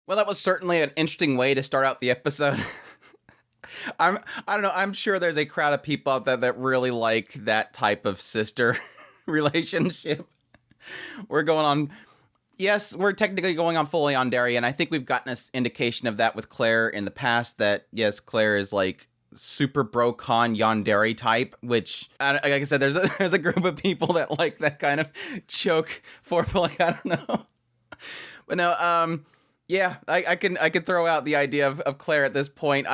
Well, that was certainly an interesting way to start out the episode. I don't know, I'm sure there's a crowd of people out there that really like that type of sister relationship. We're going on Yes, we're technically going on fully on Derry, and I think we've gotten this indication of that with Claire in the past, that yes, Claire is like super bro con yandere type, which like I said, there's a group of people that like that kind of choke foreplay. I don't know. But no, yeah, I can throw out the idea of Claire at this point.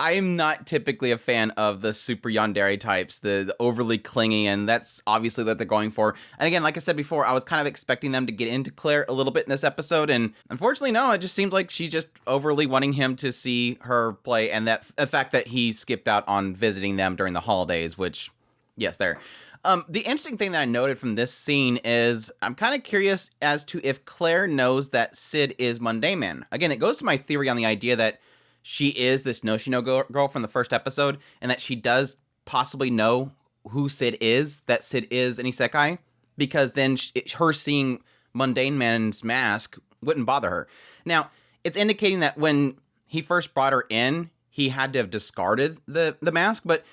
I'm not typically a fan of the super yandere types, the overly clingy, and that's obviously what they're going for. And again, like I said before, I was kind of expecting them to get into Claire a little bit in this episode, and unfortunately, no. It just seems like she's just overly wanting him to see her play, and that the fact that he skipped out on visiting them during the holidays, which, yes, there. The interesting thing that I noted from this scene is I'm kind of curious as to if Claire knows that Sid is Mundane Man. Again, it goes to my theory on the idea that she is this no-she-no girl from the first episode, and that she does possibly know who Sid is, that Sid is an isekai, because then her seeing Mundane Man's mask wouldn't bother her. Now, it's indicating that when he first brought her in, he had to have discarded the mask, but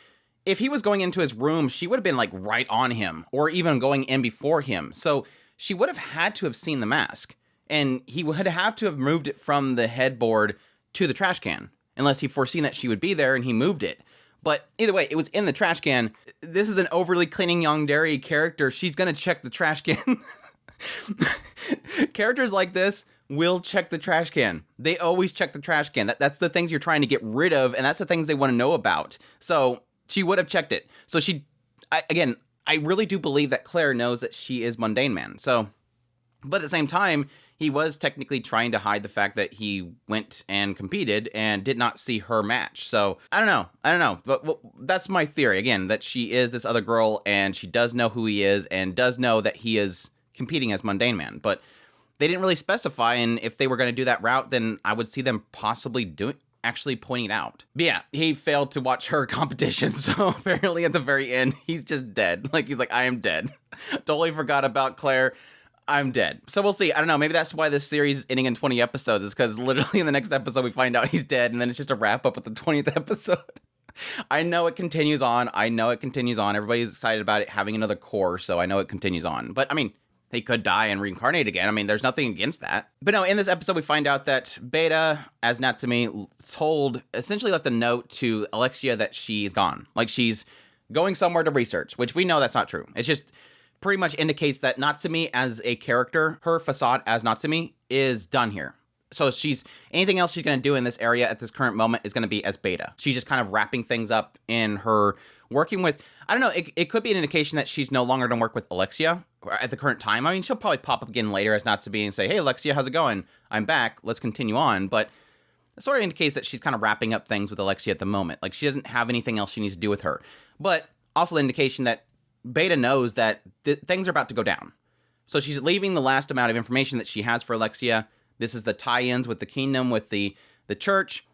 if he was going into his room, she would have been like right on him, or even going in before him. So she would have had to have seen the mask, and he would have to have moved it from the headboard to the trash can, unless he foreseen that she would be there and he moved it. But either way, it was in the trash can. This is an overly cleaning yandere character. She's going to check the trash can. Characters like this will check the trash can. They always check the trash can. That's the things you're trying to get rid of, and that's the things they want to know about. So she would have checked it. So I really do believe that Claire knows that she is Mundane Man. So, but at the same time, he was technically trying to hide the fact that he went and competed and did not see her match. So, I don't know. But well, that's my theory, again, that she is this other girl, and she does know who he is, and does know that he is competing as Mundane Man. But they didn't really specify, and if they were going to do that route, then I would see them possibly actually pointing it out. But yeah, he failed to watch her competition, so apparently at the very end, he's just dead. Like, he's like, I am dead. Totally forgot about Claire. I'm dead. So we'll see. I don't know. Maybe that's why this series is ending in 20 episodes, is because literally in the next episode, we find out he's dead, and then it's just a wrap up with the 20th episode. I know it continues on. Everybody's excited about it having another core, so I know it continues on. But, I mean, he could die and reincarnate again. I mean, there's nothing against that. But no, in this episode, we find out that Beta, as Natsume, essentially left a note to Alexia that she's gone. Like, she's going somewhere to research, which we know that's not true. It's just pretty much indicates that Natsume as a character, her facade as Natsume, is done here. So anything else she's going to do in this area at this current moment is going to be as Beta. She's just kind of wrapping things up in her working with, I don't know, it could be an indication that she's no longer going to work with Alexia at the current time. I mean, she'll probably pop up again later as Natsume and say, hey, Alexia, how's it going? I'm back. Let's continue on. But it sort of indicates that she's kind of wrapping up things with Alexia at the moment. Like, she doesn't have anything else she needs to do with her. But also the indication that Beta knows that things are about to go down. So she's leaving the last amount of information that she has for Alexia. This is the tie-ins with the kingdom, with the church.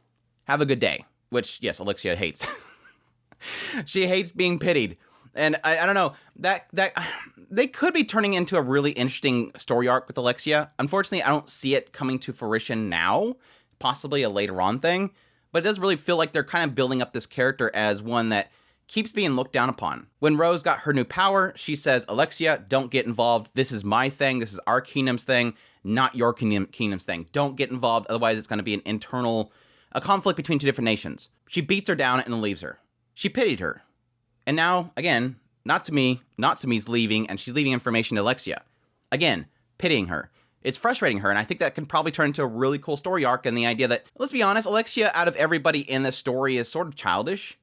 Have a good day. Which, yes, Alexia hates. She hates being pitied. And I don't know, that they could be turning into a really interesting story arc with Alexia. Unfortunately, I don't see it coming to fruition now. Possibly a later on thing. But it does really feel like they're kind of building up this character as one that keeps being looked down upon. When Rose got her new power, she says, Alexia, don't get involved. This is my thing. This is our kingdom's thing, not your kingdom's thing. Don't get involved. Otherwise, it's going to be a conflict between two different nations. She beats her down and leaves her. She pitied her. And now, again, Natsume's leaving, and she's leaving information to Alexia. Again, pitying her. It's frustrating her, and I think that can probably turn into a really cool story arc, and the idea that, let's be honest, Alexia, out of everybody in this story, is sort of childish.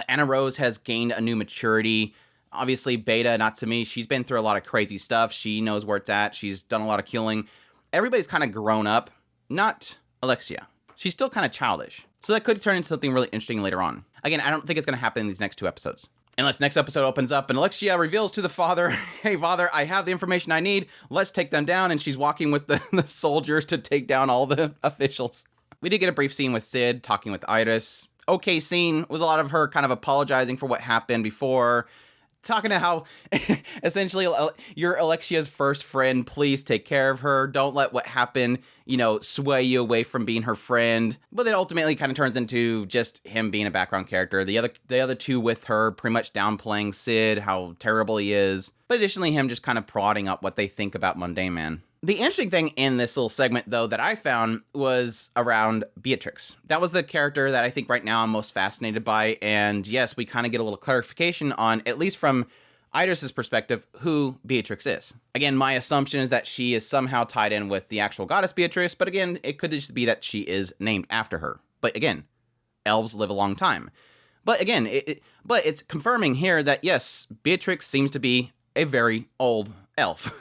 Anna Rose has gained a new maturity. Obviously, Beta, Natsume, she's been through a lot of crazy stuff. She knows where it's at. She's done a lot of killing. Everybody's kind of grown up. Not Alexia. She's still kind of childish. So that could turn into something really interesting later on. Again, I don't think it's going to happen in these next two episodes. Unless next episode opens up and Alexia reveals to the father, hey, father, I have the information I need. Let's take them down. And she's walking with the soldiers to take down all the officials. We did get a brief scene with Sid talking with Iris. Okay scene. Was a lot of her kind of apologizing for what happened before, talking to how essentially you're Alexia's first friend. Please take care of her. Don't let what happened, sway you away from being her friend. But it ultimately kind of turns into just him being a background character. The other two with her pretty much downplaying Sid, how terrible he is. But additionally, him just kind of prodding up what they think about Mundane Man. The interesting thing in this little segment, though, that I found was around Beatrix. That was the character that I think right now I'm most fascinated by. And yes, we kind of get a little clarification on, at least from Iris's perspective, who Beatrix is. Again, my assumption is that she is somehow tied in with the actual goddess Beatrice, but again, it could just be that she is named after her. But again, elves live a long time. But again, it's confirming here that yes, Beatrix seems to be a very old elf.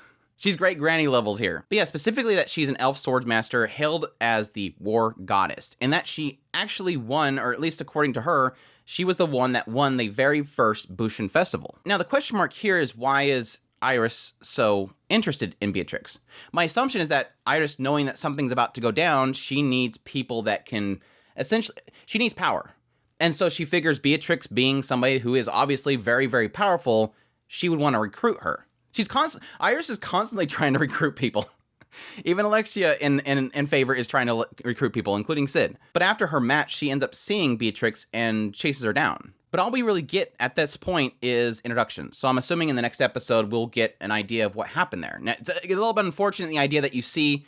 She's great granny levels here. But yeah, specifically that she's an elf swordsmaster hailed as the war goddess, and that she actually won, or at least according to her, she was the one that won the very first Bushin festival. Now the question mark here is, why is Iris so interested in Beatrix? My assumption is that Iris, knowing that something's about to go down, she needs people that can, essentially, she needs power. And so she figures Beatrix being somebody who is obviously very, very powerful, she would want to recruit her. Iris is constantly trying to recruit people. Even Alexia in favor is trying to recruit people, including Sid. But after her match, she ends up seeing Beatrix and chases her down. But all we really get at this point is introduction. So I'm assuming in the next episode, we'll get an idea of what happened there. Now, it's a little bit unfortunate, the idea that you see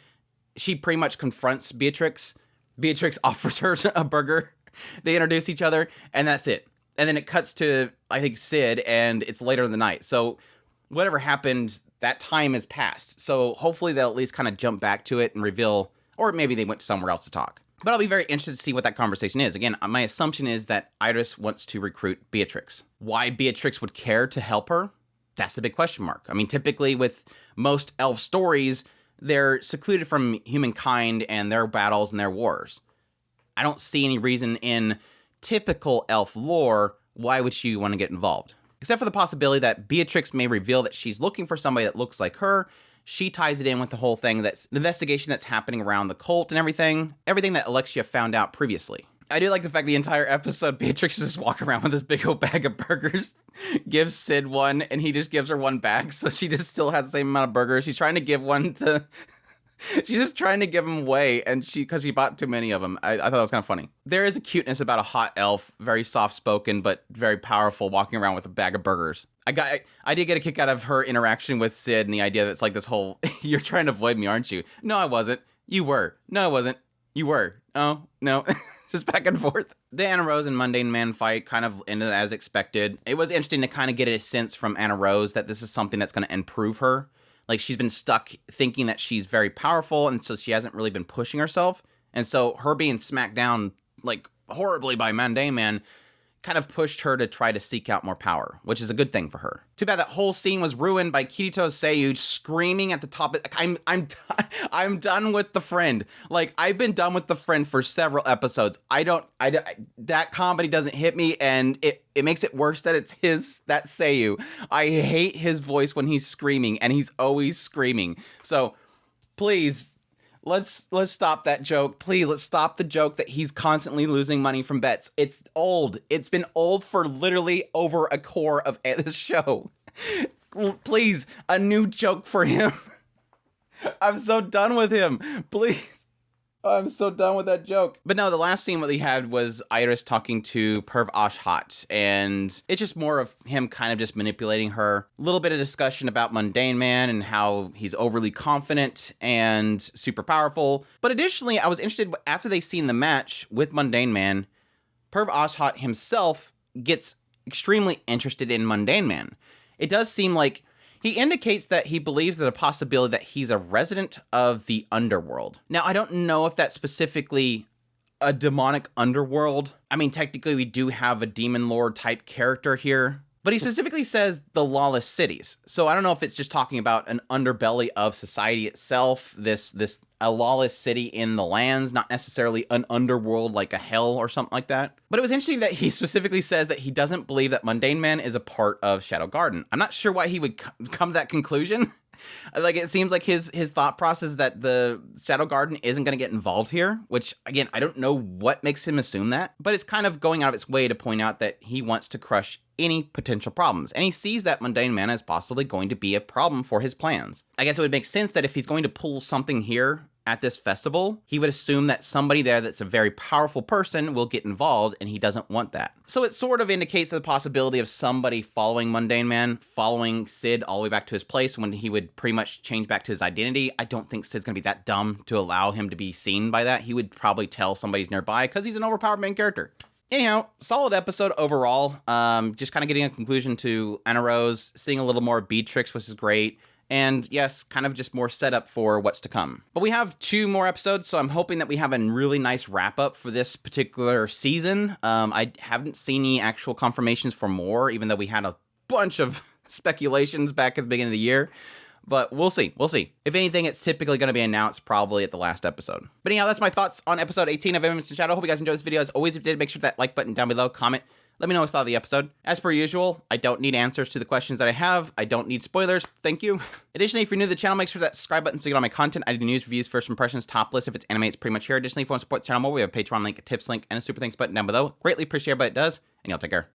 she pretty much confronts Beatrix. Beatrix offers her a burger. They introduce each other, and that's it. And then it cuts to, I think, Sid, and it's later in the night. So whatever happened, that time has passed. So hopefully they'll at least kind of jump back to it and reveal, or maybe they went somewhere else to talk. But I'll be very interested to see what that conversation is. Again, my assumption is that Iris wants to recruit Beatrix. Why Beatrix would care to help her? That's the big question mark. I mean, typically with most elf stories, they're secluded from humankind and their battles and their wars. I don't see any reason in typical elf lore why would she want to get involved. Except for the possibility that Beatrix may reveal that she's looking for somebody that looks like her. She ties it in with the whole thing, that's the investigation that's happening around the cult and everything that Alexia found out previously. I do like the fact the entire episode, Beatrix just walking around with this big old bag of burgers, gives Sid one, and he just gives her one back, so she just still has the same amount of burgers. She's trying to give one to... She's just trying to give them away, and because she bought too many of them. I thought that was kind of funny. There is a cuteness about a hot elf, very soft-spoken, but very powerful, walking around with a bag of burgers. I did get a kick out of her interaction with Sid and the idea that it's like this whole, you're trying to avoid me, aren't you? No, I wasn't. You were. No, I wasn't. You were. Oh, no. Just back and forth. The Anna Rose and Mundane Man fight kind of ended as expected. It was interesting to kind of get a sense from Anna Rose that this is something that's going to improve her. Like, she's been stuck thinking that she's very powerful, and so she hasn't really been pushing herself. And so her being smacked down, like, horribly by Mundane Man kind of pushed her to try to seek out more power, which is a good thing for her. Too bad that whole scene was ruined by Kirito Seiyu screaming at the top. I'm done with the friend. Like, I've been done with the friend for several episodes. That comedy doesn't hit me, and it makes it worse that it's that Seiyu. I hate his voice when he's screaming, and he's always screaming. So please, let's stop that joke. Please, let's stop the joke that he's constantly losing money from bets. It's old. It's been old for literally over a core of this show. Please, a new joke for him. I'm so done with him. Please. I'm so done with that joke. But no, the last scene that we had was Iris talking to Perv Ashhat, and it's just more of him kind of just manipulating her. A little bit of discussion about Mundane Man and how he's overly confident and super powerful. But additionally, I was interested, after they seen the match with Mundane Man, Perv Ashhat himself gets extremely interested in Mundane Man. It does seem like he indicates that he believes there's a possibility that he's a resident of the underworld. Now, I don't know if that's specifically a demonic underworld. I mean, technically, we do have a demon lord type character here, but he specifically says the lawless cities. So I don't know if it's just talking about an underbelly of society itself, a lawless city in the lands, not necessarily an underworld like a hell or something like that. But it was interesting that he specifically says that he doesn't believe that Mundane Man is a part of Shadow Garden. I'm not sure why he would come to that conclusion. Like, it seems like his thought process that the Shadow Garden isn't going to get involved here, which, again, I don't know what makes him assume that, but it's kind of going out of its way to point out that he wants to crush any potential problems, and he sees that mundane mana is possibly going to be a problem for his plans. I guess it would make sense that if he's going to pull something here at this festival, he would assume that somebody there that's a very powerful person will get involved, and he doesn't want that. So it sort of indicates the possibility of somebody following Mundane Man, following Sid all the way back to his place when he would pretty much change back to his identity. I don't think Sid's gonna be that dumb to allow him to be seen by that. He would probably tell somebody's nearby because he's an overpowered main character. Anyhow, solid episode overall. Just kind of getting a conclusion to Anna Rose, seeing a little more Beatrix, which is great. And yes, kind of just more setup for what's to come. But we have 2 more episodes, so I'm hoping that we have a really nice wrap up for this particular season. I haven't seen any actual confirmations for more, even though we had a bunch of speculations back at the beginning of the year. But we'll see. We'll see. If anything, it's typically going to be announced probably at the last episode. But anyhow, that's my thoughts on episode 18 of Eminence and Shadow. Hope you guys enjoyed this video. As always, if you did, make sure that like button down below, comment. Let me know what you thought of the episode. As per usual, I don't need answers to the questions that I have. I don't need spoilers. Thank you. Additionally, if you're new to the channel, make sure that subscribe button so you get all my content. I do news, reviews, first impressions, top list. If it's anime, it's pretty much here. Additionally, if you want to support the channel more, we have a Patreon link, a tips link, and a super thanks button down below. Greatly appreciate it, but it does. And y'all take care.